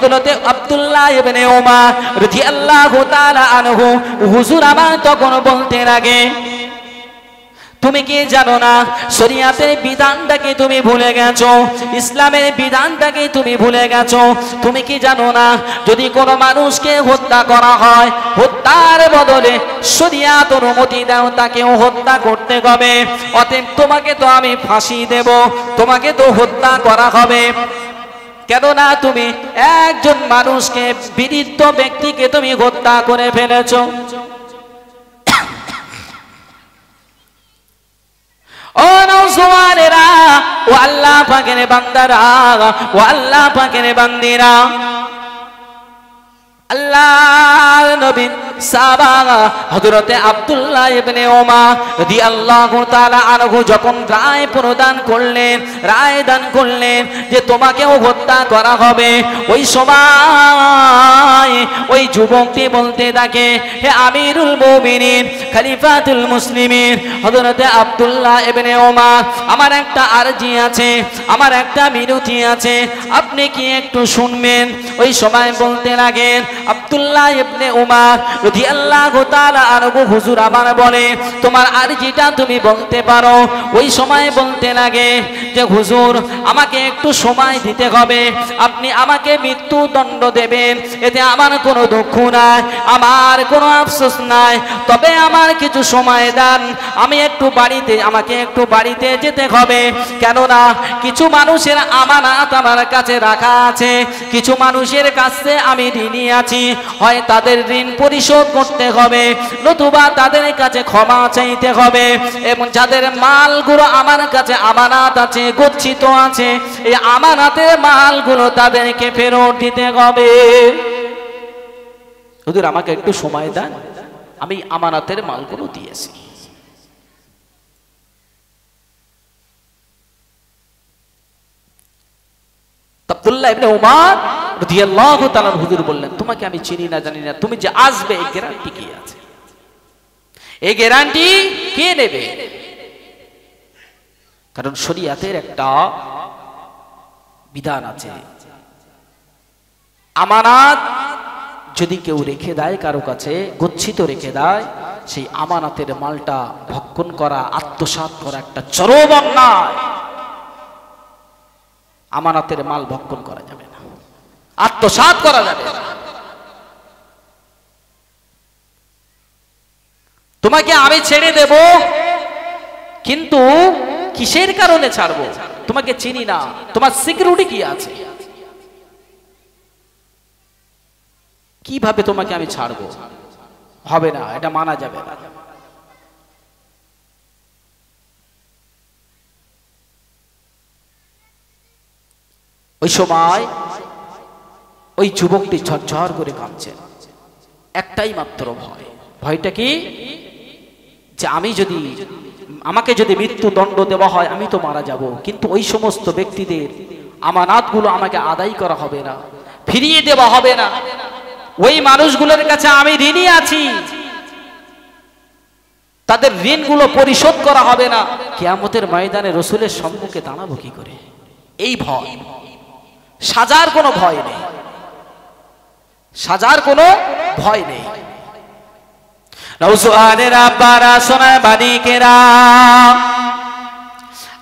হযরতে আব্দুল্লাহ ইবনে উমর রাদিয়াল্লাহু তাআলা আনহু হুজুর আমার তখন বলতে লাগে, তুমি কি জানো না শরীয়তের বিধানটাকে তুমি ভুলে গেছো, ইসলামের বিধানটাকে তুমি ভুলে গেছো? তুমি কি জানো না যদি কোনো মানুষকে হত্যা করা হয়, হত্যার বদলে শরীয়ত অনুমতি দাও তাকেও হত্যা করতে হবে। অতএব তোমাকে তো আমি ফাঁসি দেব, তোমাকে তো হত্যা করা হবে। কেননা তুমি একজন মানুষকে, বিরুদ্ধ ব্যক্তিকে তুমি হত্যা করে ফেলেছো। ও নওজওয়ানেরা, ও আল্লাহ পাকের বান্দারা, ও আল্লাহ পাকের বান্দিরা, আল্লাহর নবী সাহাবা হযরতে আব্দুল্লাহ ইবনে উমর রাদিয়াল্লাহু তাআলা আনহু যখন রায় প্রদান করলেন, রায় দান করলেন যে তোমাকেও হত্যা করা হবে, ওই সময় ওই যুবকটি বলতে থাকে, হে আমিরুল মুমিনিন, খলিফাতুল মুসলিমিন হযরতে আব্দুল্লাহ ইবনে উমর, আমার একটা আরজি আছে, আমার একটা মিনতি আছে, আপনি কি একটু শুনবেন? ওই সময় বলতে লাগেন আব্দুল্লাহ ইবনে উমর রাদিয়াল্লাহু তাআলা আনহু, হুজুর আমার বলে তোমার আরজিটা তুমি বলতে পারো। ওই সময় বলতে লাগে যে হুজুর আমাকে একটু সময় দিতে হবে, আপনি আমাকে মৃত্যুদণ্ড দেবেন, এতে আমার কোনো দুঃখ নাই, আমার কোনো আফসোস নাই, তবে আমার কিছু সময় দেন, আমি একটু বাড়িতে, আমাকে একটু বাড়িতে যেতে হবে। কেননা কিছু মানুষের আমানত আমার কাছে রাখা আছে, কিছু মানুষের কাছে আমি ঋণী আছি, হয় তাদের ঋণ পরিশোধ করতে হবে, নতুবা তাদের কাছে ক্ষমা চাইতে হবে, এবং যাদের মালগুলো আমার কাছে আমানত আছে, গচ্ছিত আছে, এই আমানতের মালগুলো তাদেরকে ফেরত দিতে হবে। হুজুর আমাকে একটু সময় দেন, আমি আমানতের মালগুলো দিয়েছি। আব্দুল্লাহ ইবনে উমর রাদিয়াল্লাহু তাআলা হুজুর বললেন, তোমাকে আমি চিনি না জানি না, তুমি যে আসবে এই গ্যারান্টি কি আছে? এই গ্যারান্টি কে নেবে? কারণ শরীয়তের একটা বিধান আছে, আমানত যদি কেউ রেখে দেয় কারো কাছে, গচ্ছিত রেখে দেয়, সেই আমানতের মালটা ভক্ষণ করা, আত্মসাৎ করা একটা চরম অন্যায়। আমানতের মাল ভক্ষণ করা যাবে না, আত্মসাৎ করা যাবে না। তোমাকে আমি ছেড়ে দেব, কিন্তু কিসের কারণে ছাড়বো? তোমাকে চিনি না, তোমার সিকিউরিটি কি আছে? কিভাবে তোমাকে আমি ছাড়বো? হবে না, এটা মানা যাবে না। ওই সময় ওই যুবকটি ঝরঝর করে কাঁদছেন, একটাই মাত্র ভয়। ভয়টা কি? যে আমি যদি, আমাকে যদি মৃত্যুদণ্ড দেওয়া হয় আমি তো মারা যাব, কিন্তু ওই সমস্ত ব্যক্তিদের আমানতগুলো আমাকে আদায় করা হবে না, ফিরিয়ে দেওয়া হবে না, ওই মানুষগুলোর কাছে আমি ঋণী আছি, তাদের ঋণগুলো পরিশোধ করা হবে না। কিয়ামতের ময়দানে রাসূলের সম্মুখে দাঁড়াবো কি করে? এই ভয়, সাজার কোনো ভয় নেই, সাজার কোনো ভয় নেই। নওজওয়ানেরা, আব্বারা, সোনার বালিকেরা,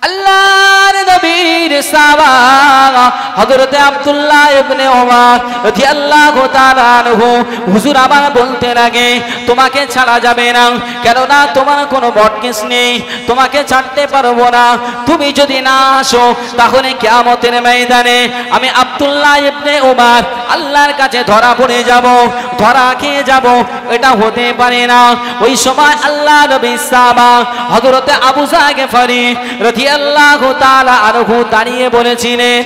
আল্লাহর নবীর সাহাবা হযরতে আব্দুল্লাহ ইবনে উমর রাদিয়াল্লাহু তাআলা আনহু হুজুর আমার বলতে লাগে, তোমাকে ছাড়া যাবে না, কেননা তোমার কোনো মর্গেজ নেই, তোমাকে ছাড়তে পারবো না। তুমি যদি না আসো তাহলে কিয়ামতের ময়দানে আমি আব্দুল্লাহ ইবনে উমর আল্লাহর কাছে ধরা পড়ে যাব, ধরা খেয়ে যাব, এটা হতে পারে না। ওই সময় আল্লাহ নবীর সাহাবা হযরতে আবু যর গিফারি রাদিয়াল্লাহু তাআলা আনহু দাঁড়িয়ে বলেছিলেন,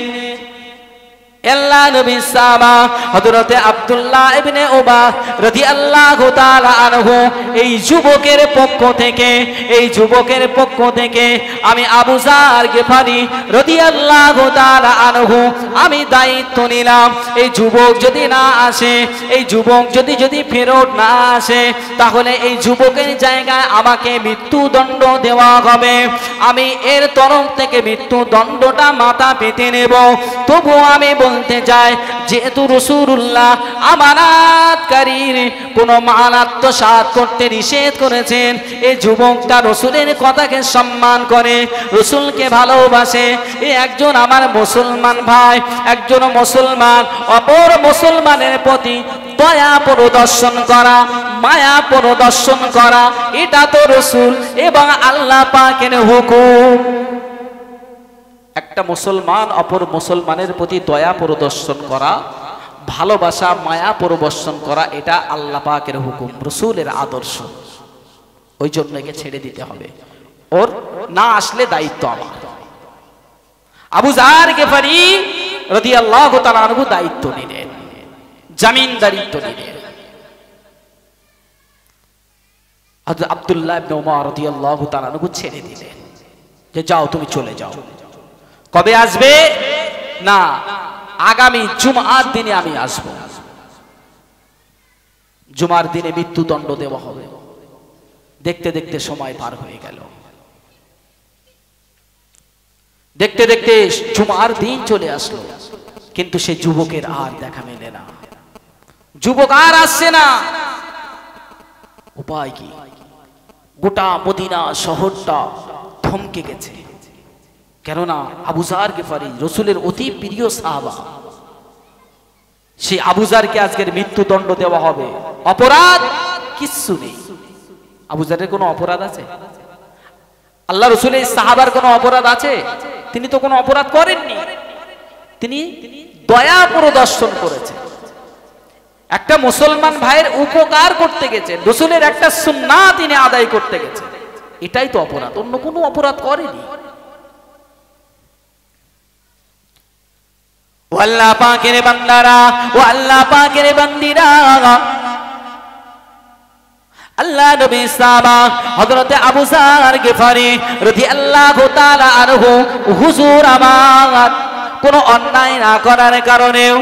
আল্লাহ নবীর সাহাবা হযরতে আব্দুল্লাহ ইবনে উমর রাদিয়াল্লাহু তাআলা আনহু এই যুবকের পক্ষ থেকে, এই যুবকের পক্ষ থেকে আমি আবু যর গিফারি রাদিয়াল্লাহু তাআলা আনহু আমি দায়িত্ব নিলাম, এই যুবক যদি না আসে, এই যুবক যদি ফেরত না আসে, তাহলে এই যুবকের জায়গায় আমাকে মৃত্যুদণ্ড দেওয়া হবে। আমি এর তরফ থেকে মৃত্যুদণ্ডটা মাথা পেতে নেব। তবুও আমি বলতে চায় যেহেতু রাসূলুল্লাহ আমানাতকারীর কোনো মাল আত্মসাৎ করতে নিষেধ করেছেন, এই যুবকটা রাসূলের কথাকে সম্মান করে, রাসূলকে ভালোবাসে, এই একজন আমার মুসলমান ভাই, একজন মুসলমান অপর মুসলমানের প্রতি দয়া প্রদর্শন করা, মায়া প্রদর্শন করা, এটা তো রাসূল এবং আল্লাহ পাকের হুকুম। একটা মুসলমান অপর মুসলমানের প্রতি দয়া প্রদর্শন করা, ভালোবাসা মায়া প্রদর্শন করা, এটা আল্লাহ পাকের হুকুম, রাসূলের আদর্শ। ওই জন্য একে ছেড়ে দিতে হবে, ওর না আসলে দায়িত্ব আমার। আবু যার গিফারি রাদিয়াল্লাহু তাআলা আনহু দায়িত্ব নিলেন, জামিনদারিত্ব নিলেন। হযরত আব্দুল্লাহ ইবনে ওমর রাদিয়াল্লাহু তাআলা আনহু ছেড়ে দিলেন যে যাও তুমি চলে যাও। কবে আসবে? না, আগামী জুমার দিনে আমি আসব। জুমার দিনে মৃত্যুদণ্ড দেওয়া হবে। দেখতে দেখতে সময় পার হয়ে গেল, দেখতে দেখতে জুমার দিন চলে আসলো, কিন্তু সে যুবকের আর দেখা মেলে না, যুবক আর আসছে না। উপায় কি? গোটা মদিনা শহরটা থমকে গেছে, কেননা আবু যার গিফারি রাসূলের অতি প্রিয় সাহাবা, সেই আবু যারকে আজকের মৃত্যুদণ্ড দেওয়া হবে। অপরাধ কিচ্ছু নেই। আবু যারের কোনো অপরাধ আছে? আল্লাহ রাসূলের সাহাবার কোনো অপরাধ আছে? তিনি তো কোনো অপরাধ করেননি, তিনি দয়া প্রদর্শন করেছেন, একটা মুসলমান ভাইয়ের উপকার করতে গেছেন, রাসূলের একটা সুন্নাত তিনি আদায় করতে গেছেন, এটাই তো অপরাধ, অন্য কোনো অপরাধ করেনি। ও আল্লাহ পাকের বান্দারা, ও আল্লাহ পাকের বান্দিরা, আল্লাহ নবী সাহাবা হযরতে আবু যার গিফারি রাদিয়াল্লাহু তাআলা আনহু হুজুর আমার কোনো অন্যায় না করার কারণেও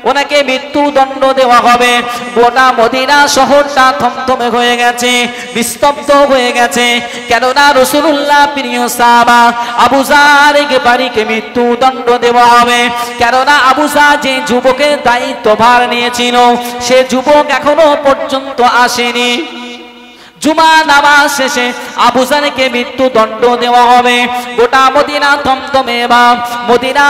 ওনাকে মৃত্যুদণ্ড দেওয়া হবে। গোটা মদিনা শহরটা থমথমে হয়ে গেছে, নিস্তব্ধ হয়ে গেছে, কেননা রাসূলুল্লাহ প্রিয় সাহাবা আবু যার গিফারিকে মৃত্যুদণ্ড দেওয়া হবে। কেননা আবু যার যে যুবকের দায়িত্বভার নিয়েছিল, সে যুবক এখনো পর্যন্ত আসেনি। জুমা নামাজ শেষে আবু যারকে মৃত্যুদণ্ড দেওয়া হবে। গোটা মদিনা থমথমে বা মদিনা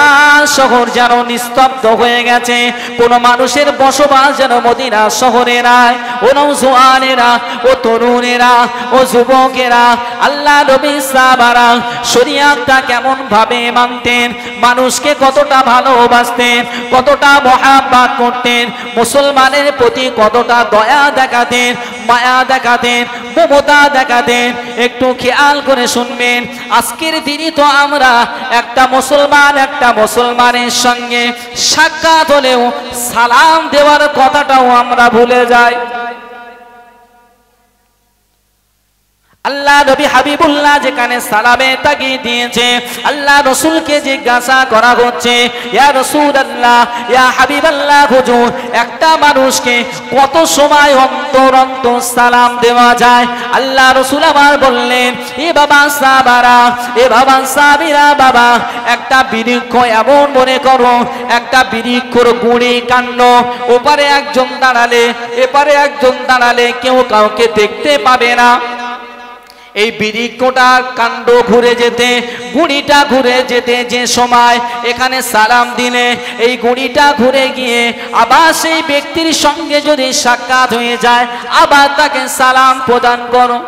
শহর যেন নিস্তব্ধ হয়ে গেছে, কোন মানুষের বসবাস যেন মদিনা শহরে নাই। ও নওজোয়ানেরা, ও তরুণেরা, ও যুবকেরা, আল্লাহ নবী সাহাবারা শরীয়তটা কেমন ভাবে মানতেন, মানুষকে কতটা ভালোবাসতেন, কতটা মহাব্বত করতেন, মুসলমানের প্রতি কতটা দয়া দেখাতেন, মায়া দেখাতেন, মমতা দেখাতেন, একটু খেয়াল করে শুনবেন। আজকের দিনই তো আমরা একটা মুসলমানের সঙ্গে সাক্ষাৎ হলেও সালাম দেওয়ার কথাটাও আমরা ভুলে যাই। আল্লাহ নবী হাবিবুল্লাহ যেখানে সালামে তাকিয়ে দিয়েছে, আল্লাহ রাসূলকে জিজ্ঞাসা করা হচ্ছে, ইয়া রাসূলুল্লাহ, ইয়া হাবিবাল্লাহ, হুজুর একটা মানুষকে কত সময় অন্তর অন্তর সালাম দেওয়া যায়? আল্লাহ রাসূল আমার বললেন, এ বাবা সাহাবারা, এ বাবা সাহাবীরা, বাবা একটা বৃক্ষ এমন মনে করো, একটা বৃক্ষর গুঁড়ি কাণ্ড, ওপারে একজন দাঁড়ালে এপারে একজন দাঁড়ালে কেউ কাউকে দেখতে পাবে না। এই বৃক্ষটার কাণ্ড ঘুরে যেতে, গুঁড়িটা ঘুরে যেতে যে সময় এখানে সালাম দিলে, এই গুঁড়িটা ঘুরে গিয়ে আবার সেই ব্যক্তির সঙ্গে যদি সাক্ষাৎ হয়ে যায়, আবার তাকে সালাম প্রদান করো।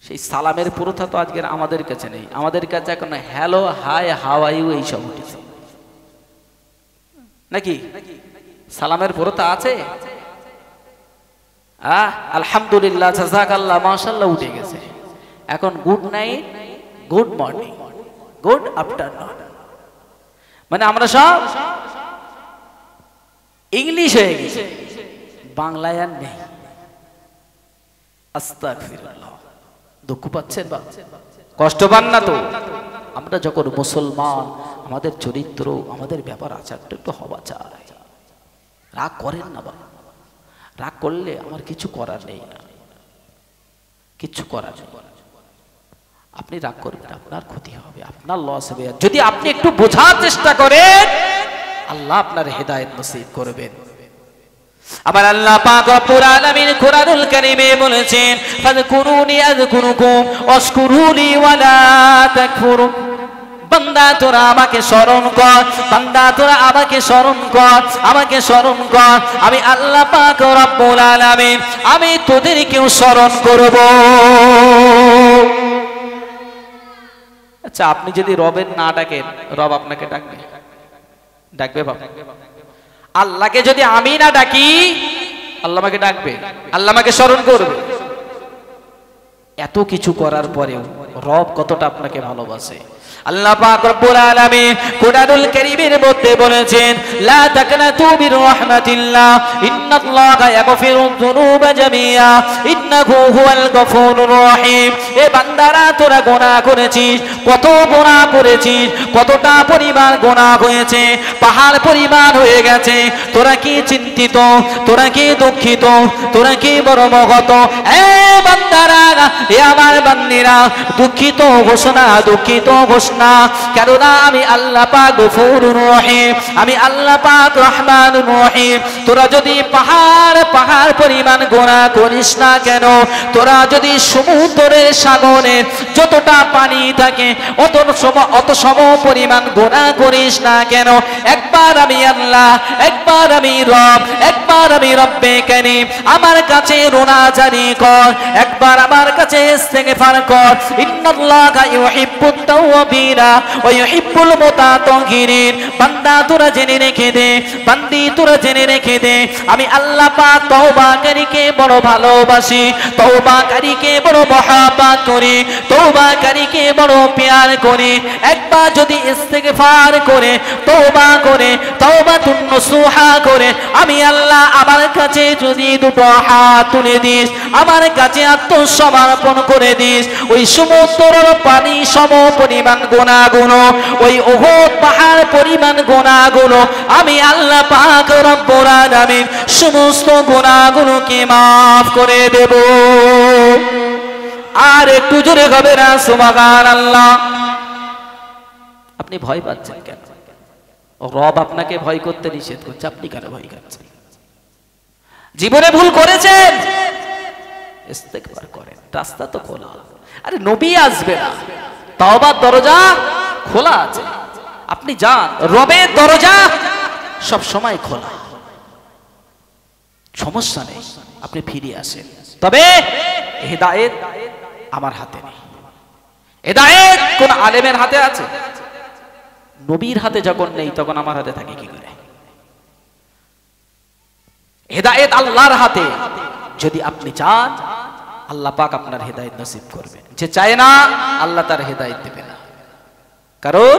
সেই সালামের প্রথা তো আজকের আমাদের কাছে নেই। আমাদের কাছে এখন hello, hi, how are you এইসব উঠেছে নাকি? সালামের প্রথা আছে? আলহামদুলিল্লাহ, জাযাকাল্লাহ, মাশাআল্লাহ উঠে গেছে। এখন good night, good morning, good afternoon, মানে আমরা সব ইংলিশ হয়ে গেছে, বাংলায় আর নেই। আস্তাগফিরুল্লাহ। দুঃখ পাচ্ছেন বা কষ্ট পান না তো? আমরা যখন মুসলমান, আমাদের চরিত্র, আমাদের ব্যাপার আচারটা একটু হওয়া চাই। রাগ করেন না বাবা, রাগ করলে আমার কিছু করার নেই, না কিছু করার নেই। আপনি রাগ করবেন, আপনার ক্ষতি হবে, আপনার লস হবে। যদি আপনি একটু বোঝার চেষ্টা করেন, আল্লাহ আপনার হেদায়েত নসিব করবেন। আবার আল্লাহ পাক রব্বুল আলামিন কুরআনুল কারীমে বলেছেন, ফাযকুরুনি আযকুরুকুম ওয়াশকুরুলি ওয়ালা তাকফুরুন। বান্দা তোরা আমাকে স্মরণ কর, বান্দা তোরা আমাকে স্মরণ কর, আমাকে স্মরণ কর। আমি আল্লাহ পাক রব্বুল আলামিন আমি তোদেরকেও স্মরণ করব। আচ্ছা, আপনি যদি রবের না ডাকেন, রব আপনাকে ডাকবে? ডাকবে বাবা? আল্লাহকে যদি আমি না ডাকি, আল্লাহ আমাকে ডাকবে, আল্লাহ আমাকে স্মরণ করবে। এত কিছু করার পরেও রব কতটা আপনাকে ভালোবাসে। আল্লাহ পাক রব্বুল আলামিন কুরআনুল কারীমের মধ্যে বলেছেন, লা তাকনাতু মির রাহমাতিল্লাহ ইন্নাল্লাহা ইয়াগফিরুয যুনুবা জামিআ ইন্নাহু হুয়াল গফুরুর রহিম। এ বান্দারা, তোরা গুনাহ করেছিস, কত গুনাহ করেছিস, কতটা পরিমাণ গুনাহ হয়েছে, পাহাড় পরিমাণ হয়ে গেছে। তোরা কি চিন্তিত, তোরা কি দুঃখিত, তোরা কি বড় মহত? এ বান্দারা, এ আমার বান্দিরা, দুঃখিত ঘোষণা, দুঃখিত ঘোষণা। কেননা আমি আল্লাহ পাক গফুরুর রহিম, আমি আল্লাহ পাক রহমানুর রহিম। তোরা যদি পাহাড় পরিমাণ গুনাহ করিস না কেন, তোরা যদি সমুদ্রের সাগরের যতটা পানি থাকে অত সম পরিমাণ গুনাহ করিস না কেন, একবার আমি আল্লাহ, একবার আমি রব, একবার আমি রব্বে কারীম আমার কাছে রোনাজারি কর, একবার আমার কাছে ইস্তেগফার কর। ইন্নাল্লাহা ইউহিব্বুত তাওয়াবিনা ওয়া ইউহিব্বুল মুতাতাহহিরিন। বান্দা তোরা জেনে রেখে দে, বান্দি তোরা জেনে রেখে দে, আমি আল্লাহ পাক তওবাকারীকে বড় ভালোবাসি, তওবাকারীকে বড় মহব্বত করি, তওবাকারীকে বড় প্যার করি। একবার যদি ইস্তেগফার করে, তওবা করে, তওবাতুন নসুহা করে আমি আল্লাহ আমার কাছে যদি দুটো হাত তুলে দিস, আমার কাছে আত্মসমর্পণ করে দিস, ওই সমুদ্রের পানি সম পরিমাণ গুনাহগুলো, ওই উহুদ পাহাড় পরিমাণ গুনাহগুলো আমি আল্লাহ পাক রব্বুল আলামিন সমস্ত গুনাহগুলোকে maaf করে দেব। আর একটু জোরে হবে না সুবহানাল্লাহ। আপনি ভয় পাচ্ছেন কেন? রব আপনাকে ভয় করতে নিষেধ করছে, আপনি কেন ভয় করছেন? জীবনে ভুল করেছেন, ইস্তেগফার করেন, রাস্তা তো খোলা। আরে নবী আসবে না, তওবার দরজা খোলা আছে, আপনি যান, রবের দরজা সব সময় খোলা, সমস্যা নেই, আপনি ফিরে আসেন। তবে হেদায়েত আমার হাতে নেই, হেদায়েত কোন আলেমের হাতে আছে? নবীর হাতে যখন নেই, তখন আমার হাতে থাকে কি করে? হেদায়েত আল্লাহর হাতে। যদি আপনি চান, আল্লাহ পাক আপনার হেদায়েত নসিব করবেন। যে চায় না, আল্লাহ তার হেদায়েত দেবে না। কারণ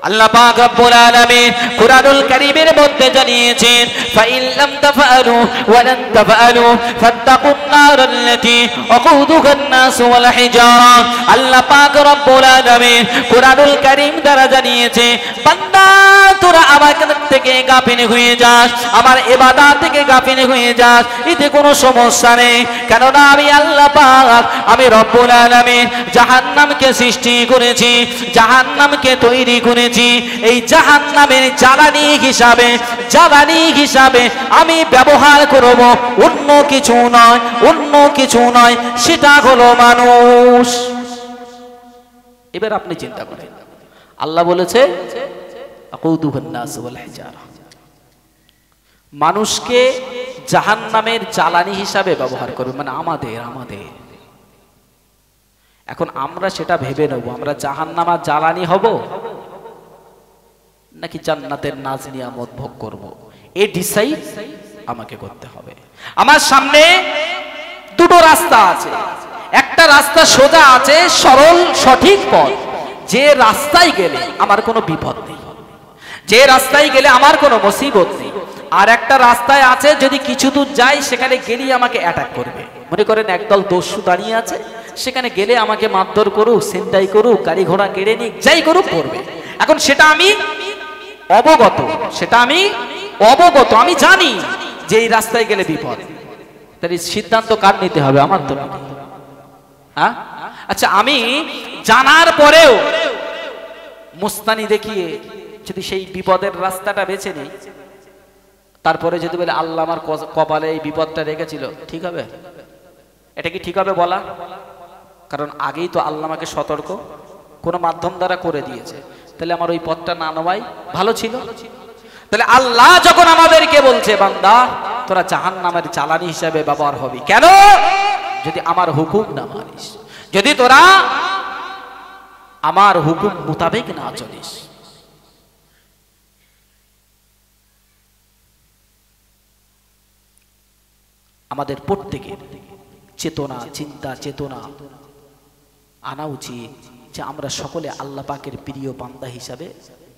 আল্লাহ পাক রব্বুল আলামিন কুরআনুল কারীমের মধ্যে জানিয়েছেন, ফাইন লাম তাফআলু ওয়া লান তাফআলু ফাত্তাকুন নারাল্লাতী ওয়াকুদুহান নাস ওয়াল হিজারা। আল্লাহ পাক রব্বুল আলামিন কুরআনুল কারীম দ্বারা জানিয়েছে, বান্দা তোরা আমার থেকে গাফিল হয়ে যাস, আমার ইবাদত থেকে গাফিল হয়ে যাস, এতে কোনো সমস্যা নেই। কেননা আমি আল্লাহ পাক, আমি রব্বুল আলামিন জাহান্নামকে সৃষ্টি করেছি, জাহান্নামকে তৈরি করেছি। এই জাহান্নামের জ্বালানি হিসাবে আমি ব্যবহার করব অন্য কিছু নয়, অন্য কিছু নয়, সেটা হলো মানুষ। এবার আপনি চিন্তা করেন, আল্লাহ বলেছে আকুদুহান নাস ওয়াল হিজারা, মানুষকে জাহান্নামের জ্বালানি হিসাবে ব্যবহার করবে, মানে আমাদের। এখন আমরা সেটা ভেবে নেব, আমরা জাহান্নামের জ্বালানি হব নাকি জান্নাতের নাজ নিয়ামত ভোগ করব, এই ডিসাইড আমাকে করতে হবে। আমার সামনে দুটো রাস্তা আছে, একটা রাস্তা সোজা আছে, সরল সঠিক পথ, যে রাস্তায় গেলে আমার কোনো বিপদ নেই, যে রাস্তায় গেলে আমার কোনো মুসিবত নেই। আর একটা রাস্তায় আছে, যদি কিছু দূর যাই সেখানে গেলেই আমাকে অ্যাটাক করবে। মনে করেন একদল দস্যু দাঁড়িয়ে আছে, সেখানে গেলে আমাকে মারধর করুক, ছিনতাই করুক, গাড়ি ঘোড়া কেড়ে নিক, যাই করুক করবে। এখন সেটা আমি অবগত, আমি জানি যে এই রাস্তায় গেলে বিপদ। তাহলে সিদ্ধান্ত কার নিতে হবে? আমার তো। আচ্ছা, আমি জানার পরেও মুস্তানি দেখিয়ে যদি সেই বিপদের রাস্তাটা বেছে নিই, তারপরে যদি বলে আল্লাহ আমার কপালে এই বিপদটা রেখেছিল, ঠিক হবে? এটা কি ঠিক হবে বলা? কারণ আগেই তো আল্লাহ আমাকে সতর্ক কোনো মাধ্যম দ্বারা করে দিয়েছে, তাহলে আমার ওই পথটা না নেওয়াই ভালো ছিল। তাহলে আল্লাহ যখন আমাদেরকে বলছে বান্দা তোরা জাহান্নামের জ্বালানি হিসাবে ব্যবহার হবি, কেন? যদি আমার হুকুম না মানিস, যদি তোরা আমার হুকুম মোতাবেক না চলিস। আমাদের প্রত্যেকের চেতনা, চিন্তা চেতনা আনা উচিত যে আমরা সকলে আল্লাহ পাকের প্রিয় বান্দা হিসাবে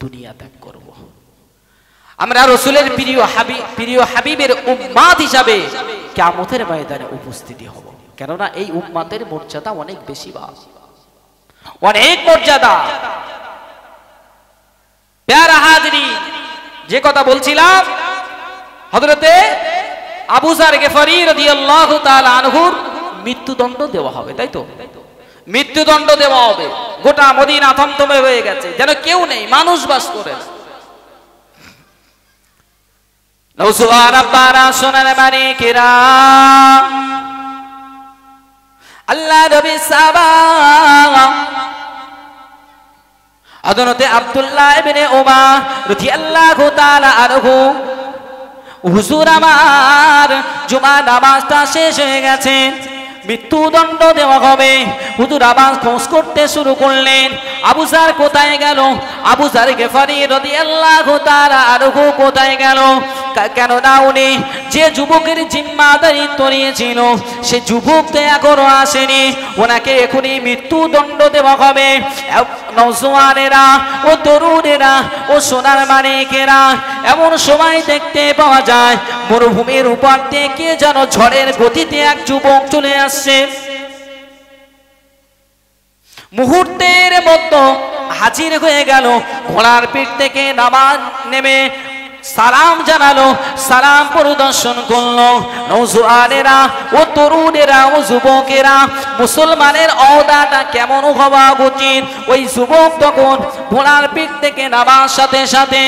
দুনিয়া ত্যাগ করব। আমরা রাসূলের প্রিয় হাবিবের উম্মাত হিসাবে কিয়ামতের ময়দানে উপস্থিতি হব। কেননা এই উম্মাতের মর্যাদা অনেক বেশি, অনেক মর্যাদা। প্যারা হাজরি, যে কথা বলছিলাম, হযরতে আবু যার গিফারি রাদিয়াল্লাহু তাআলা আনহুর মৃত্যুদণ্ড দেওয়া হবে, তাই তো? মৃত্যুদণ্ড দেওয়া হবে। গোটা মদিনা থমথমে হয়ে গেছে, যেন কেউ নেই, মানুষ বাস করে না। নওজোয়ান আব্বারা সোনার মানিকেরা, আল্লাহ নবী সাহাবা হযরতে আব্দুল্লাহ ইবনে উমর রাদিয়াল্লাহু তাআলা আনহু, হুজুর আমার জুমা নামাজটা শেষ হয়ে গেছে, মৃত্যুদণ্ড দেওয়া হবে। হুজুর আবার খোঁজ করতে শুরু করলেন, আবু যার কোথায় গেল? আবু যার গিফারি রাদিয়াল্লাহু তাআলা আনহু কোথায় গেল? কেননা উনি যে যুবকের জিম্মাদারিত্ব নিয়েছিল সে যুবক তো এখনো আসেনি, ওনাকে এখনই মৃত্যুদণ্ড দেওয়া হবে। নওজোয়ানেরা ও তরুণেরা ও সোনার মানিকেরা, এমন সময় দেখতে পাওয়া যায় মরুভূমির উপর থেকে যেন ঝড়ের গতিতে এক যুবক চলে আসছে। মুহূর্তের মধ্যে হাজির হয়ে গেল, ঘোড়ার পিঠ থেকে নেমে সালাম জানালো, সালাম পরিদর্শন করলো। নওজোয়ানেরা ও তরুণেরা ও যুবকেরা, মুসলমানের অওদাটা কেমন হওয়া উচিত? ওই যুবক তখন ঘোড়ার পিঠ থেকে নামার সাথে সাথে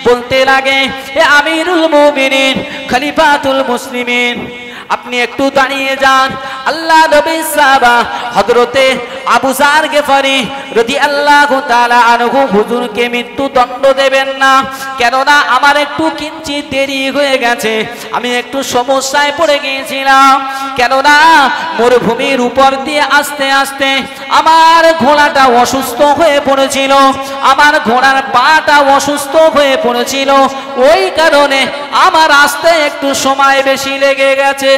বলতে লাগে, এ আমিরুল মুমিনিন, খলিফাতুল মুসলিমিন, আপনি একটু দাঁড়িয়ে যান। আল্লাহ নবী সাহাবা হযরতে আবু যার গিফারি রাদিয়াল্লাহু তাআলা আনহু হুজুরকে মৃত্যুদণ্ড দেবেন না, কেননা আমার একটু কিঞ্চিত দেরি হয়ে গেছে, আমি একটু সমস্যায় পড়ে গিয়েছিলাম। কেননা মরুভূমির উপর দিয়ে আস্তে আস্তে আমার ঘোড়াটা অসুস্থ হয়ে পড়েছিল, আমার ঘোড়ার পাটা অসুস্থ হয়ে পড়েছিল, ওই কারণে আমার আসতে একটু সময় বেশি লেগে গেছে,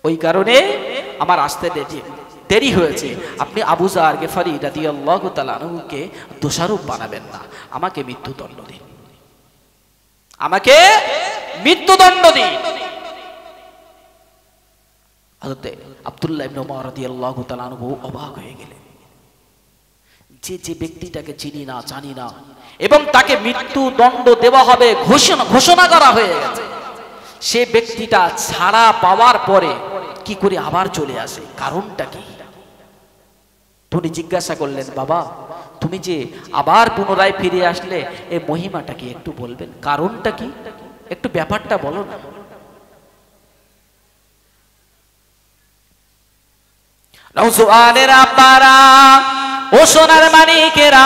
ওই কারণে আমার আসতে দেরি হয়েছে। আপনি আবু যার গিফারি রাদিয়াল্লাহু তাআলা আনহুকে দোষারোপ বানাবেন না, আমাকে মৃত্যুদণ্ড দিন, আমাকে মৃত্যুদণ্ড দিন। হযরত আব্দুল্লাহ ইবনে উমর রাদিয়াল্লাহু তাআলা আনহু অবাক হয়ে গেলেন, যে ব্যক্তিটাকে চিনি না জানি না এবং তাকে মৃত্যুদণ্ড দেওয়া হবে ঘোষণা করা হয়ে গেছে, সে ব্যক্তিটা ছাড়া পাওয়ার পরে কি করে আবার চলে আসে, কারণটা কি? উনি জিজ্ঞাসা করলেন, বাবা তুমি যে আবার পুনরায় ফিরে আসলে, এই মহিমাটা কি একটু বলবেন, কারণটা কি, একটু ব্যাপারটা বলো না। নওজোয়ানের আব্বারা ও সোনার মানিকেরা,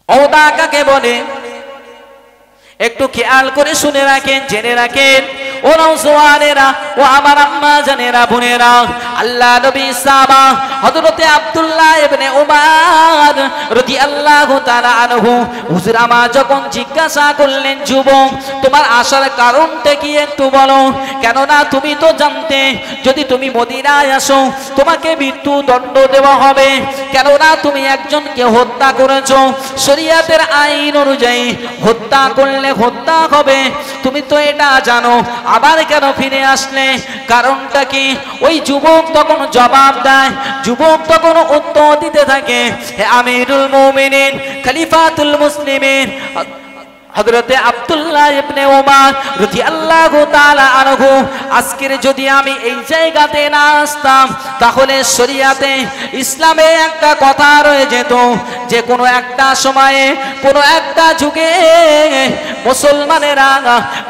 ওদা কাকে বলে একটু খেয়াল করে শুনে রাখেন, জেনে রাখেন। ও নওজোয়ানেরা ও আমার আম্মা জানেরা, বোনেরা, আল্লাহ নবী সাহাবা হযরতে আব্দুল্লাহ ইবনে উমর রাদিয়াল্লাহু তাআলা আনহু হুজুর আমার যখন জিজ্ঞাসা করলেন, যুবক তোমার আসার কারণটা কি একটু বলো, কেননা তুমি তো জানতে যদি তুমি মদিনায় আসো তোমাকে মৃত্যুদণ্ড দেওয়া হবে, কেননা তুমি একজনকে হত্যা করেছো, শরীয়তের আইন অনুযায়ী হত্যা করলে হত্যা হবে, তুমি তো এটা জানো, আবার কেন ফিরে আসলে, কারণটা কি? ওই যুবক তখন জবাব দেয়, যুবক তখন উত্তর দিতে থাকে, হে আমিরুল মুমিনিন, খলিফাতুল মুসলিমিন, হযরতে আব্দুল্লাহ ইবনে ওমর রাদিয়াল্লাহু তাআলা আনহু, আজকের যদি আমি এই জায়গাতে না আসতাম তাহলে শরিয়াতে ইসলামে একটা কথা রয়ে যেত যে কোনো একটা সময়ে কোনো একটা যুগে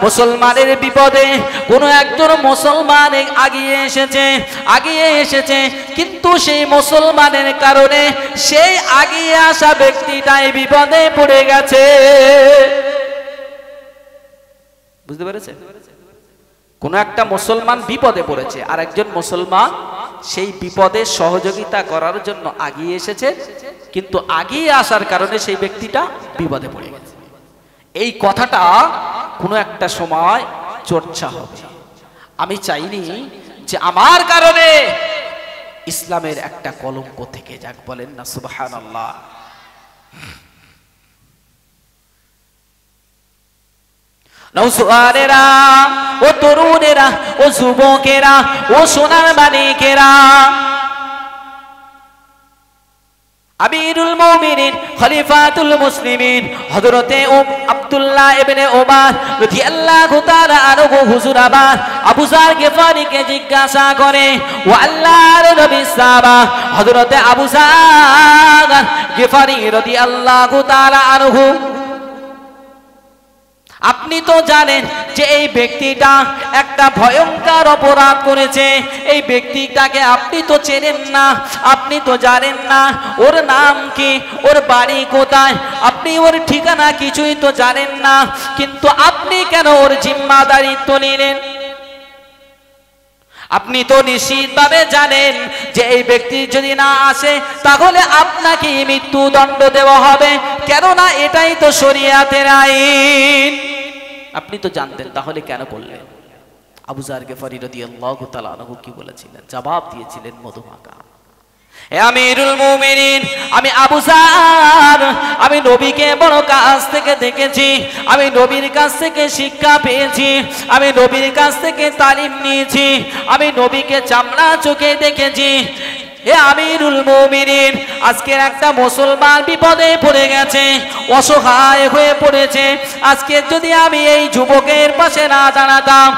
মুসলমানের বিপদে কোনো একজন মুসলমান আগিয়ে এসেছে কিন্তু সেই মুসলমানের কারণে সেই আগিয়ে আসা ব্যক্তিটাই বিপদে পড়ে গেছে। বুঝতে পেরেছেন? কোন একটা মুসলমান বিপদে পড়েছে আর একজন মুসলমান সেই বিপদে সহযোগিতা করার জন্য আগিয়ে এসেছে, কিন্তু আগিয়ে আসার কারণে সেই ব্যক্তিটা বিপদে পড়ে গেছে। এই কথাটা কোনো একটা সময় চর্চা হবে। আমি চাইনি যে আমার কারণে ইসলামের একটা কলঙ্ক থেকে যাক, বলেন না সুবহানাল্লাহ। নওজোয়ানেরা, ও তরুণেরা, ও যুবকেরা, ও সোনার মানিকেরা, আমিরুল মুমিনিন খলিফাতুল মুসলিমিন হযরতে আব্দুল্লাহ ইবনে ওমর রাদিয়াল্লাহু তাআলা আনহু হুজুর আবার আবু যার গিফারিকে জিজ্ঞাসা করে, ও আল্লাহর নবী সাহাবা হযরতে আবু যার গিফারি রাদিয়াল্লাহু তাআলা আনহু, আপনি তো জানেন যে এই ব্যক্তিটা একটা ভয়ঙ্কর অপরাধ করেছে, এই ব্যক্তিটাকে আপনি তো চেনেন না, আপনি তো জানেন না ওর নাম কি, ওর বাড়ি কোথায়, আপনি ওর ঠিকানা কিছুই তো জানেন না, কিন্তু আপনি কেন ওর জিম্মাদারিত্ব নিলেন? আপনি তো নিশ্চিতভাবে জানেন যে এই ব্যক্তি যদি না আসে তাহলে আপনাকে মৃত্যুদণ্ড দেওয়া হবে, কেননা এটাই তো শরিয়াতের আইন। আপনি তো জানতেন, তাহলে কেন করলেন? আবু যার গিফারি রাদিয়াল্লাহু তাআলা আনহু কি বলেছিলেন? জবাব দিয়েছিলেন মধুমাখা, হে আমিরুল মুমিনিন, আমি আবু যার আমি নবীকে বড় কাছ থেকে দেখেছি, আমি নবীর কাছ থেকে শিক্ষা পেয়েছি, আমি নবীর কাছ থেকে তালিম নিয়েছি, আমি নবীকে চামড়া চোখে দেখেছি। হে আমিরুল মুমিনিন, আজকের একটা মুসলমান বিপদে পড়ে গেছে, অসহায় হয়ে পড়েছে, আজকে যদি আমি এই যুবকের পাশে না দাঁড়াতাম,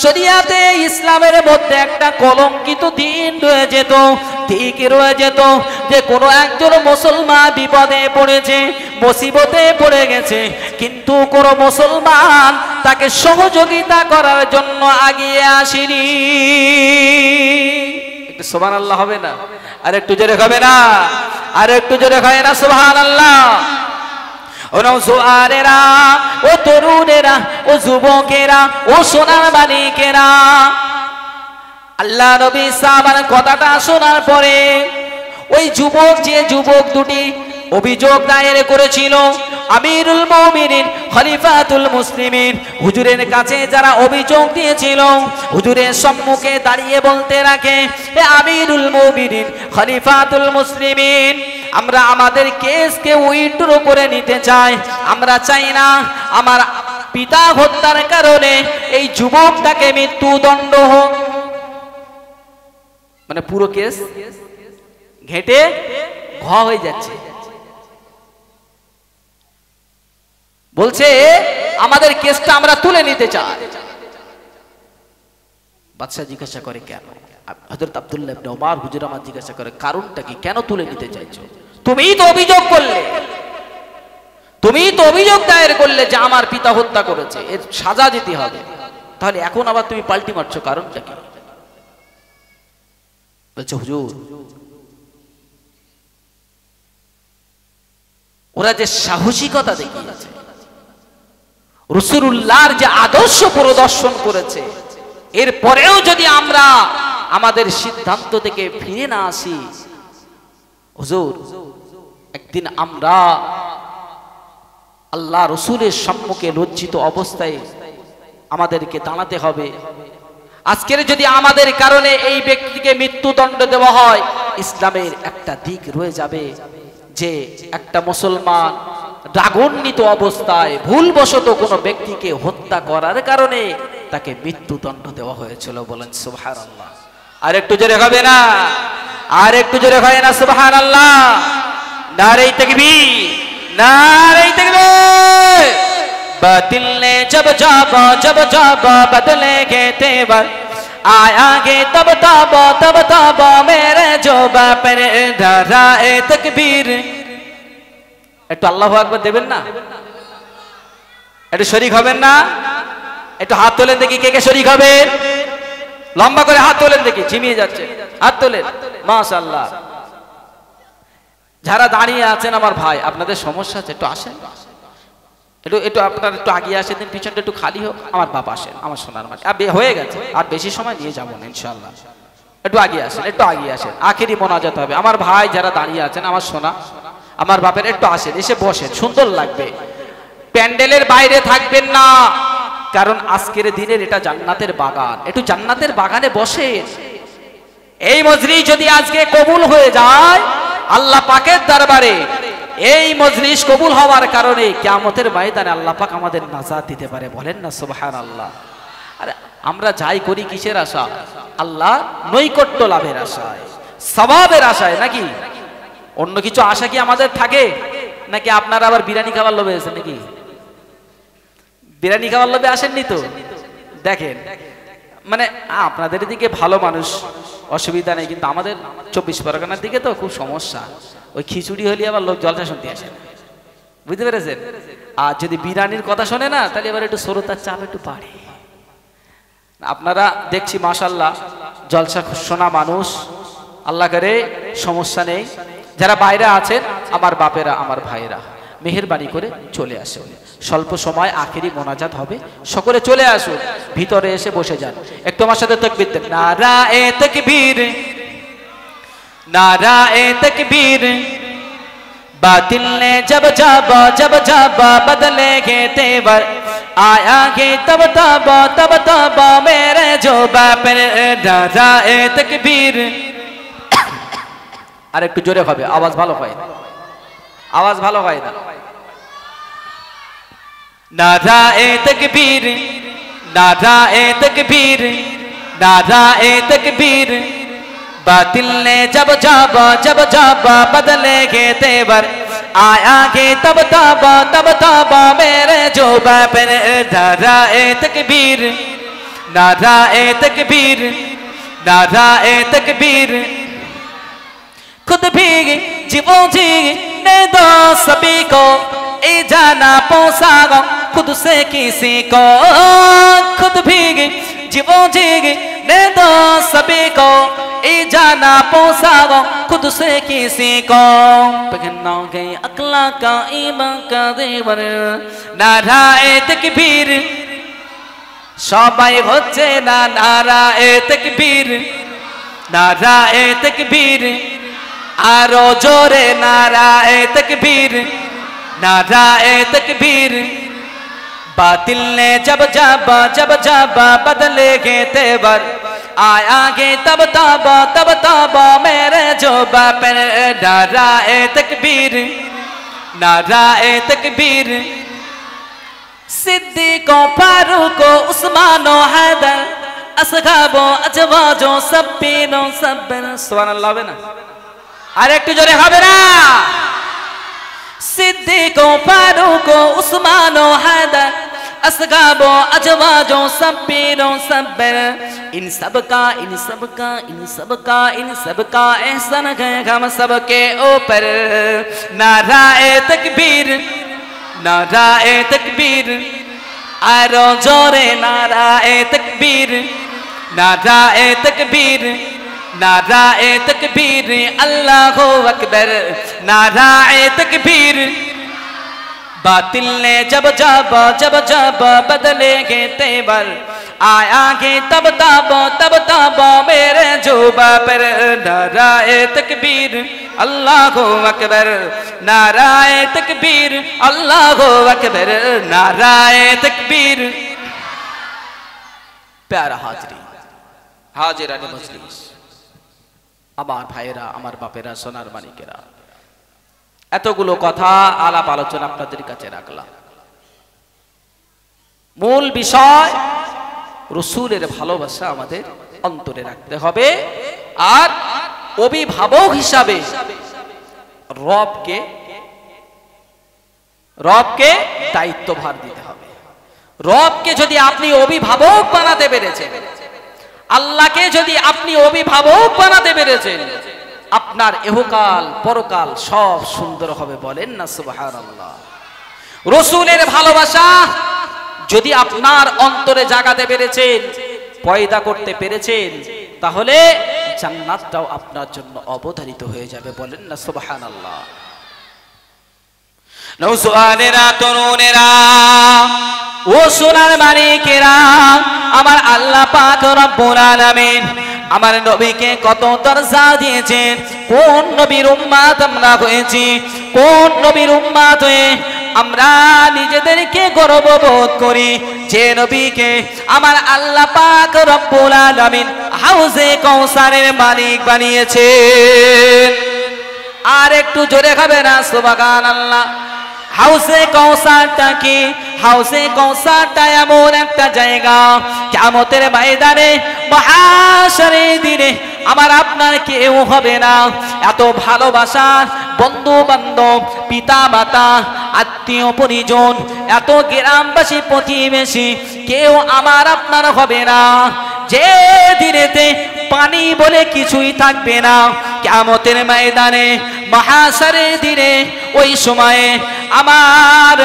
শরিয়াতে ইসলামের মধ্যে একটা কলঙ্কিত দিন রয়ে যেত, ঠিক রয়ে যেত যে কোনো একজন মুসলমান বিপদে পড়েছে, মুসিবতে পড়ে গেছে, কিন্তু কোনো মুসলমান তাকে সহযোগিতা করার জন্য আগিয়ে আসেনি। একটু সুবহানাল্লাহ হবে না? আর একটু জোরে হবে না? আর একটু জোরে হয় না সুবহানাল্লাহ? ও নওজোয়ানেরা, ও তরুণেরা, ও যুবকেরা, ও সোনার মানিকেরা, আল্লাহ নবী সাহাবার কথাটা শোনার পরে ওই যুবক দুটি অভিযোগ দায়ের করেছিল, আমিরুল মুমিনিন খলিফাতুল মুসলিমিন হুজুরের কাছে যারা অভিযোগ দিয়েছিল, হুজুরের সম্মুখে দাঁড়িয়ে বলতে রাখে, হে আমিরুল মুমিনিন খলিফাতুল মুসলিমিন, আমরা আমাদের কেসকে উইথড্র করে নিতে চাই, আমরা চাই না আমার পিতা হত্যার কারণে এই যুবকটাকে মৃত্যুদণ্ড হোক। মানে পুরো কেস ঘেটে ঘ হয়ে যাচ্ছে। বলছে আমাদের কেসটা আমরা তুলে নিতে চাই। বাদশাহ জিজ্ঞাসা করে কেন? হযরত আব্দুল্লাহ ইবনে ওমর হুজুর আমার জিজ্ঞাসা করে কারণটা কি, কেন তুলে নিতে চাইছো? তুমিই তো অভিযোগ করলে, তুমিই তো অভিযোগ দায়ের করলে যে আমার পিতা হত্যা করেছে, এর সাজা দিতে হবে, তাহলে এখন আবার তুমি পাল্টি মারছো, কারণটা কি? বলছে হুজুর, ওরা যে সাহসিকতা দেখিয়েছে, রাসূলুল্লাহর যে আদর্শ প্রদর্শন করেছে, এরপরেও যদি আমরা আমাদের সিদ্ধান্ত থেকে ফিরে না আসি, হুজুর একদিন আমরা আল্লাহ রাসূলের সম্মুখে লজ্জিত অবস্থায় আমাদেরকে দাঁড়াতে হবে। আজকের যদি আমাদের কারণে এই ব্যক্তিকে মৃত্যুদণ্ড দেওয়া হয়, ইসলামের একটা দিক রয়ে যাবে যে একটা মুসলমান রাগান্বিত অবস্থায় ভুলবশত কোনো ব্যক্তিকে হত্যা করার কারণে তাকে মৃত্যুদণ্ড দেওয়া হয়েছিল। বলেন সুবহানাল্লাহ। আর একটু জোরে হবে না? আর একটু জোরে হয় না সুবহানাল্লাহ? নারে তাকবীর, নারে তাকবীর। बातिल ने जब जब बदलेंगे तेवर आएंगे तब तब मेरे जो बापर नाराए तकबीर। একটু আল্লাহু আকবার দেবেন না? একটু শরীক হবেন না? একটু হাত তোলেন দেখি কে কে শরীক হবেন। লম্বা করে হাত তোলেন দেখি, ঝিমিয়ে যাচ্ছে, হাত তোলেন। মাশাআল্লাহ। যারা দাঁড়িয়ে আছেন আমার ভাই, আপনাদের সমস্যা আছে, একটু আসেন, একটু আপনার একটু আগিয়ে আসেন, দিন পিছনটা একটু খালি হোক। আমার বাবা আসেন, আমার সোনার মাটি হয়ে গেছে, আর বেশি সময় নিয়ে যাবো না ইনশাআল্লাহ। একটু আগিয়ে আসেন, একটু আগিয়ে আসেন, আখেরি মোনাজাত হবে। আমার ভাই যারা দাঁড়িয়ে আছেন, আমার সোনা, আমার বাপের, একটু আসেন, এসে বসেন, সুন্দর লাগবে। প্যান্ডেলের বাইরে থাকবেন না, কারণ আজকের দিনের এটা জান্নাতের বাগান। একটু জান্নাতের বাগানে বসেন। এই মজলিস যদি আজকে কবুল হয়ে যায় আল্লাহ পাকের দরবারে, এই মজলিস কবুল হওয়ার কারণে কিয়ামতের ময়দানে আল্লাহ পাক আমাদের নাজাত দিতে পারে। বলেন না সুবহানাল্লাহ। আরে আমরা যাই করি কিসের আশা? আল্লাহ নৈকট্য লাভের আশায়, সওয়াবের আশায়, নাকি অন্য কিছু আশা কি আমাদের থাকে? নাকি আপনারা আবার বিরিয়ানি খাবার লোভে আছেন? নাকি বিরিয়ানি খাবার লোভে আসেননি তো? দেখেন, মানে আপনাদের দিকে ভালো মানুষ, অসুবিধা নেই, কিন্তু আমাদের 24 পরগনার দিকে তো খুব সমস্যা। ওই খিচুড়ি হলে আবার লোক জলসা শুনতে আসে, বুঝতে পেরেছেন? আর যদি বিরিয়ানির কথা শোনে না, তাহলে এবার একটু শ্রোতার চাপ একটু বাড়ে। আপনারা দেখছি মাশাআল্লাহ জলসা শোনা মানুষ, আল্লাহ করে সমস্যা নেই। যারা বাইরে আছেন আমার বাপেরা, আমার ভাইয়েরা, মেহেরবানি করে চলে আসুন। স্বল্প সময় আখেরি মোনাজাত হবে, সকলে চলে আসুন, ভিতরে এসে বসে যান। একটু আমার সাথে তাকবীর দেন। নারায়ে তাকবীর, नाराए तकबीर। बातिल ने जब जब बदलेंगे तेवर आएंगे तब तब मेरे जो बापर नाराए तकबीर। আর একটু জোরে হবে, আওয়াজ ভালো হয় না, আওয়াজ ভালো হয় না। नाराए तकबीर, नाराए तकबीर, नाराए तकबीर। बातिल ने जब जब बदलेंगे तेवर आएंगे तब तब मेरे जो बापर नाराए तकबीर, नाराए तकबीर, नाराए तकबीर। खुद भी जीवो जी ने दो सभी को ए जाना पहुंचाओ खुद से किसी को। खुद भी जीवो जी ने दो सभी को ए जाना पहुंचाओ खुद से किसी को। पहना गई अकला का ईमान का देवर नाराए तकबीर। सबाई होच्छे ना नाराए तकबीर, नाराए तकबीर। आरो जोरे नाराए तकबीर, नाराए तकबीर। बातिल ने जब जब बदलेंगे तेवर आएंगे तब तब मेरे जो बापर नाराए तकबीर, नाराए तकबीर। सिद्दीको फारूको उस्मानो हैदर असहाबो अजवाजो सब्बीनो सब्बिर। सुभानाल्लाह হবে না? আর একটু জোরে হবে না? सिद्दीको फारूको उस्मानो हैदर असगाबो अजवाजो सब्बीरो सब्बिर। इन सबका इन सबका इन सबका इन सबका एहसान है हम सबके ऊपर। नाराए तकबीर, नाराए तकबीर। आरो जोरे नाराए तकबीर, नाराए तकबीर, नाराए तकबीर। अल्लाहु अकबर, नाराए तकबीर। बातिल ने जब जब बदलेंगे तेवर आएंगे तब तब मेरे जो बापर नाराए तकबीर। अल्लाहु अकबर, नाराए तकबीर। अल्लाहु अकबर, नाराए तकबीर। प्यारा हाजरी, हाजिराने मजलिस, আমার ভাইয়েরা, আমার বাপেরা, সোনার মানিকেরা, এতগুলো কথা আলাপ আলোচনা আপনাদের কাছে রাখলাম। মূল বিষয় রাসূলের ভালোবাসা আমাদের অন্তরে রাখতে হবে, আর অভিভাবক হিসাবে রবকে দায়িত্বভার দিতে হবে। রবকে যদি আপনি অভিভাবক বানাতে পেরেছেন, আল্লাহকে যদি আপনি অভিভাবক বানাতে পেরেছেন, আপনার ইহকাল পরকাল সব সুন্দর হবে। বলেন না সুবহানাল্লাহ। রাসূলের ভালোবাসা যদি আপনার অন্তরে জাগাতে পেরেছেন, পয়দা করতে পেরেছেন, তাহলে জান্নাতটাও আপনার জন্য অবধারিত হয়ে যাবে। বলেন না সুবহানাল্লাহ। নওজওয়ানেরা, তরুণেরা, ও সোনার মালিকেরা, আমার আল্লাহ পাক রব্বুল আলামিন আমার নবীকে কত দরজা দিয়েছেন। কোন নবীর উম্মত আমরা হয়েছি, কোন নবীর উম্মত হয়ে আমরা নিজেদেরকে গর্ববোধ করি, যে নবীকে আমার আল্লাহ পাক রব্বুল আলামিন হাউজে কাউসারের মালিক বানিয়েছেন। আর একটু জোরে হবে না সুবহানাল্লাহ। হাউজে কাউসারটা কি? হাউজে কাউসারটা এমন একটা জায়গা, কিয়ামতের ময়দানে মহাশরের দিনে আমার আপনার কেউ হবে না। এত ভালোবাসা, বন্ধু বান্ধব, পিতা মাতা, আত্মীয় পরিজন, এত গ্রামবাসী প্রতিবেশী কেউ আমার আপনার হবে না। যে দিনেতে পানি বলে কিছুই থাকবে না, কিয়ামতের ময়দানে মহাশরের দিনে, ওই সময়ে আমার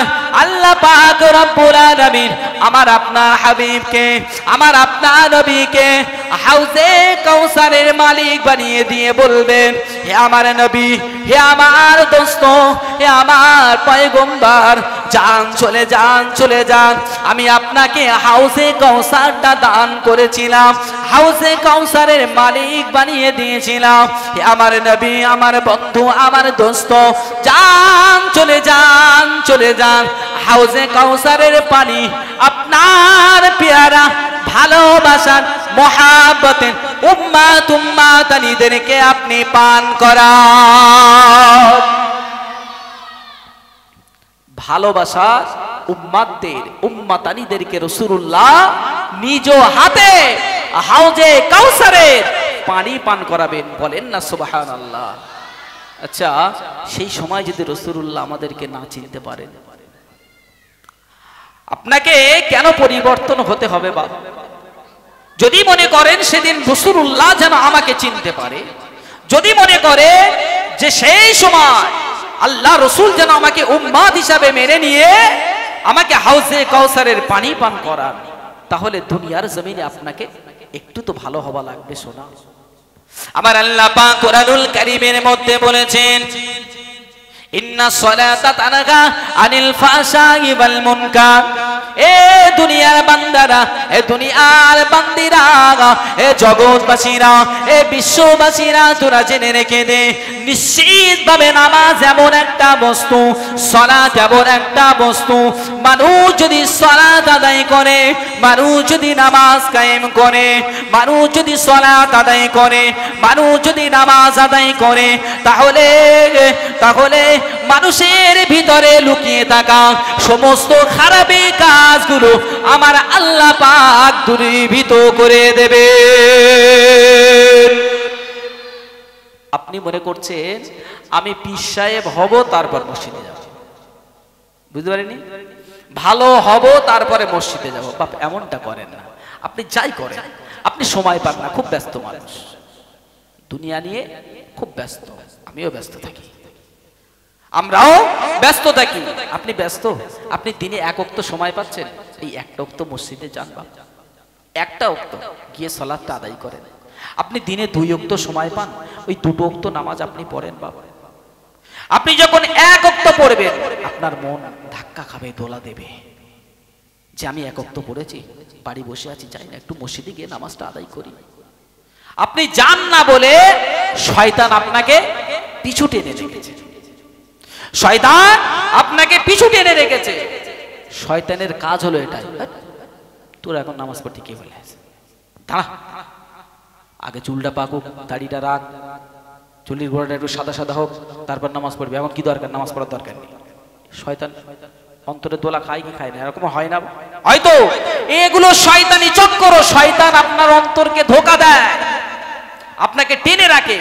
আল্লাহ পাক রব্বুল আলামিন আমার আপনার হাবিবকে, আমার আপনার নবীকে হাউজে কাউসারের মালিক বানিয়ে দিয়ে বলবেন, হে আমার নবী, হে আমার দোস্ত, হে আমার পয়গম্বর, যান, চলে যান, চলে যান। আমি আপনাকে হাউজে কাউসারটা দান করেছিলাম, হাউজে কাউসারের মালিক বানিয়ে দিয়েছিলাম। হে আমার নবী, আমার বন্ধু, আমার দোস্ত, যান, চলে যান, চলে যান। হাউজে কাউসারের পানি আপনার পেয়ারা ভালোবাসার মহাব্বতের উম্মাতানিদেরকে আপনি পান করান। ভালোবাসার উম্মাতদের, উম্মাতানিদেরকে রাসূলুল্লাহ নিজ হাতে হাউজে কাউসারের পানি পান করাবেন। বলেন না সুবহানাল্লাহ। আচ্ছা, সেই সময় যদি রাসূলুল্লাহ আমাদেরকে না চিনতে পারেন, আপনাকে কেন পরিবর্তন হতে হবে? বাবা, যদি মনে করেন সেদিন রাসূলুল্লাহ যেন আমাকে চিনতে পারে, যদি মনে করে যে সেই সময় আল্লাহ রসুল যেন আমাকে উম্মাত হিসাবে মেনে নিয়ে আমাকে হাউজে কাউসারের পানি পান করান, তাহলে দুনিয়ার জমিনে আপনাকে একটু তো ভালো হওয়া লাগবে। শোনা, আমার আল্লাহ পাক কোরআনুল কারীমের মধ্যে বলেছেন, ইন্না সলাতা তানহা আনিল ফাহশাই ওয়াল মুনকার। এ দুনিয়ার বান্দারা, এ দুনিয়ার বান্দিরা, এ জগৎবাসীরা, এ বিশ্ববাসীরা, তোরা জেনে রেখে দে, নিশ্চিতভাবে নামাজ এমন একটা বস্তু, সালাত এমন একটা বস্তু, মানুষ যদি সালাত আদায় করে, মানুষ যদি নামাজ কায়েম করে, মানুষ যদি সালাত আদায় করে, মানুষ যদি নামাজ আদায় করে, তাহলে মানুষের ভিতরে লুকিয়ে থাকা সমস্ত খারাপ কাজগুলো আমার আল্লাহ পাক দূরীভূত করে দেবে। আপনি মনে করছেন আমি পীর সাহেব হব তারপর মসজিদে যাব, বুঝতে পারেননি? ভালো হব তারপরে মসজিদে যাব। বাপ, এমনটা করেন না। আপনি যাই করেন, আপনি সময় পান না, খুব ব্যস্ত মানুষ, দুনিয়া নিয়ে খুব ব্যস্ত, আমিও ব্যস্ত থাকি, আমরাও ব্যস্ত থাকি। আপনি ব্যস্ত, আপনি দিনে এক ওয়াক্ত সময় পাচ্ছেন, এই একটা ওয়াক্ত মসজিদে যান বাপ, একটা ওয়াক্ত গিয়ে সালাতটা আদায় করেন। আপনি দিনে দুই ওয়াক্ত সময় পান, ওই দুটো ওয়াক্ত নামাজ আপনি পড়েন বাবা। আপনি যখন এক ওয়াক্ত পড়বেন, আপনার মন ধাক্কা খাবে, দোলা দেবে যে আমি এক ওয়াক্ত পড়েছি, বাড়ি বসে আছি, যাই না একটু মসজিদে গিয়ে নামাজটা আদায় করি। আপনি যান না বলে শয়তান আপনাকে পিছু টেনে রেখেছে, শয়তান আপনাকে পিছু টেনে রেখেছে। শয়তানের কাজ হলো এটাই, তোর এখন নামাজ পড়তে কে বলে, দাঁড়া, আগে চুলটা পাকুক, দাড়িটা রাখ, চুলের গোড়াটা একটু সাদা সাদা হোক, তারপর নামাজ পড়বি। এখন কি দরকার, নামাজ পড়ার দরকার নেই। শয়তান অন্তরে দোলা খায় কি খায় না, এরকম হয় না? হয়তো এগুলো শয়তানি চক্কর। শয়তান আপনার অন্তরকে ধোঁকা দেয়, আপনাকে টেনে রাখে,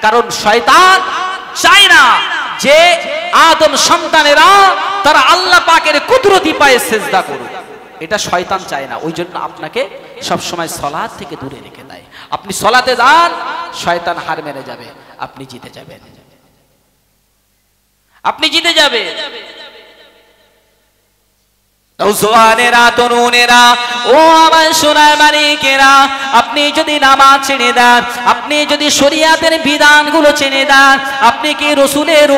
কারণ শয়তান চায় না যে আদম সন্তানেরা তারা আল্লাহ পাকের কুদরতি পায়ে সিজদা করুক। এটা শয়তান চায় না, ওই জন্য আপনাকে সবসময় সালাত থেকে দূরে রেখে দেয়। আপনি সালাতে যান, শয়তান হার মেরে যাবে, আপনি জিতে যাবেন, আপনি জিতে যাবেন। নওজওয়ানেরা, তরুণেরা, ও আমার সোনার মালিকেরা, আপনি যদি নামাজ ছেড়ে দেন, আপনি যদি শরিয়াতের বিধানগুলো ছেড়ে দেন, আপনি কি রসুলের